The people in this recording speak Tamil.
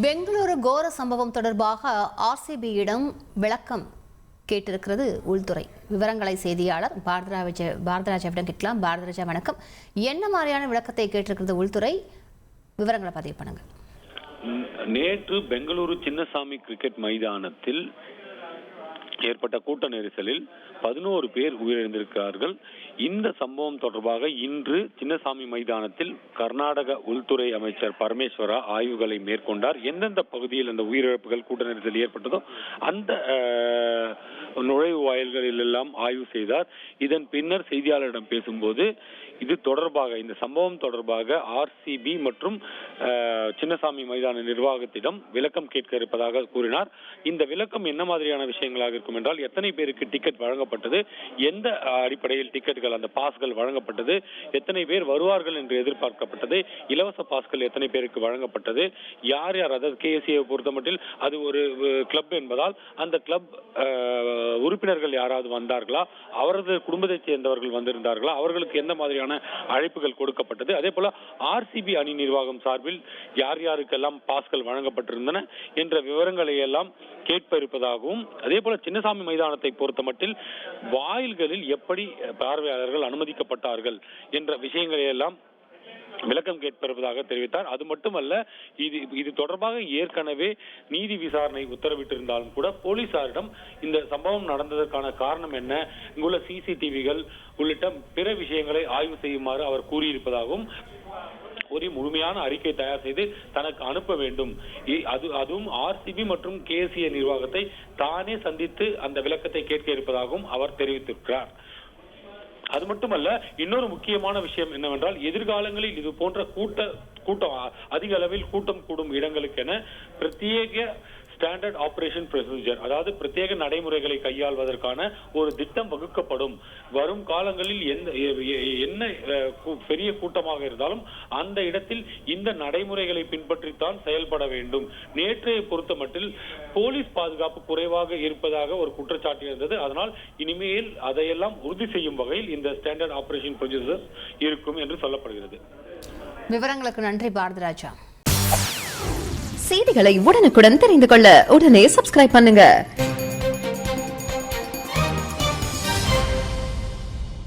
பெங்களூரு கோர சம்பவம் தொடர்பாக ஆர்சிபியிடம் விளக்கம் கேட்டிருக்கிறது உள்துறை. விவரங்களை செய்தியாளர் பாரதராஜாவிடம் கேட்கலாம். பாரதராஜா வணக்கம். என்ன மாதிரியான விளக்கத்தை கேட்டிருக்கிறது உள்துறை? விவரங்களை பதிவு பண்ணுங்க. நேற்று பெங்களூரு சின்னசாமி கிரிக்கெட் மைதானத்தில் ஏற்பட்ட கூட்ட நெரிசலில் 11 பேர் உயிரிழந்திருக்கிறார்கள். இந்த சம்பவம் தொடர்பாக இன்று சின்னசாமி மைதானத்தில் கர்நாடக உள்துறை அமைச்சர் பரமேஸ்வரா ஆய்வுகளை மேற்கொண்டார். எந்தெந்த பகுதியில் அந்த உயிரிழப்புகள் கூட்ட நெரிசல் ஏற்பட்டதோ அந்த நுழைவு வாயில்களில் எல்லாம் ஆய்வு செய்தார். இதன் பின்னர் செய்தியாளரிடம் பேசும்போது இது தொடர்பாக, இந்த சம்பவம் தொடர்பாக ஆர்சிபி மற்றும் சின்னசாமி மைதான நிர்வாகத்திடம் விளக்கம் கேட்க இருப்பதாக கூறினார். இந்த விளக்கம் என்ன மாதிரியான விஷயங்களாக இருக்கும் என்றால், எத்தனை பேருக்கு டிக்கெட் வழங்கப்பட்டது, எந்த அடிப்படையில் டிக்கெட்டுகள், அந்த பாஸ்கள் வழங்கப்பட்டது, எத்தனை பேர் வருவார்கள் என்று எதிர்பார்க்கப்பட்டது, இலவச பாஸ்கள் எத்தனை பேருக்கு வழங்கப்பட்டது, யார் யார், அதாவது கேஎஸ்சியை பொறுத்தமட்டில் அது ஒரு கிளப் என்பதால் அந்த கிளப் உறுப்பினர்கள் யாராவது வந்தார்களா, அவரது குடும்பத்தைச் சேர்ந்தவர்கள் வந்திருந்தார்களா, அவர்களுக்கு எந்த மாதிரியான அழைப்புகள் கொடுக்கப்பட்டது, அதே போல ஆர்சிபி அணி நிர்வாகம் சார்பில் யார் யாருக்கெல்லாம் பாஸ்கள் வழங்கப்பட்டிருந்தன என்ற விவரங்களை எல்லாம் கேட்ப இருப்பதாகவும், அதே போல சின்னசாமி மைதானத்தை பொறுத்தமட்டில் வாயில்களில் எப்படி பார்வையாளர்கள் அனுமதிக்கப்பட்டார்கள் என்ற விஷயங்களை எல்லாம் விளக்கம் கேட்பிருப்பதாக தெரிவித்தார். அது மட்டுமல்ல, இது தொடர்பாக ஏற்கனவே நீதி விசாரணை உத்தரவிட்டிருந்தாலும் கூட போலீசாரிடம் இந்த சம்பவம் நடந்ததற்கான காரணம் என்ன, இங்குள்ள சிசிடிவிகள் உள்ளிட்ட பிற விஷயங்களை ஆய்வு செய்யுமாறு அவர் கூறியிருப்பதாகவும், ஒரு முழுமையான அறிக்கை தயார் செய்து தனக்கு அனுப்ப வேண்டும், அதுவும் ஆர்சிபி மற்றும் கேஎஸ்சி நிர்வாகத்தை தானே சந்தித்து அந்த விளக்கத்தை கேட்க இருப்பதாகவும் அவர் தெரிவித்திருக்கிறார். அது மட்டுமல்ல, இன்னொரு முக்கியமான விஷயம் என்னவென்றால், எதிர்காலங்களில் இது போன்ற கூட்டம் அதிக அளவில் கூட்டம் கூடும் இடங்களுக்கென பிரத்யேக ஸ்டாண்டர்ட் ஆபரேஷன் ப்ரொசீஜர், அதாவது பிரத்யேக நடைமுறைகளை கையாள்வதற்கான ஒரு திட்டம் வகுக்கப்படும். வரும் காலங்களில் என்ன பெரிய கூட்டமாக இருந்தாலும் அந்த இடத்தில் இந்த நடைமுறைகளை பின்பற்றித்தான் செயல்பட வேண்டும். நேற்றைய பொறுத்தமட்டில் போலீஸ் பாதுகாப்பு குறைவாக இருப்பதாக ஒரு குற்றச்சாட்டு இருந்தது. அதனால் இனிமேல் அதையெல்லாம் உறுதி செய்யும் வகையில் இந்த ஸ்டாண்டர்ட் ஆபரேஷன் ப்ரொசீஜர் இருக்கும் என்று சொல்லப்படுகிறது. விவரங்களுக்கு நன்றி பாரதராஜா. செய்திகளை உடனுக்குடன் தெரிந்து கொள்ள உடனே சப்ஸ்கிரைப் பண்ணுங்க.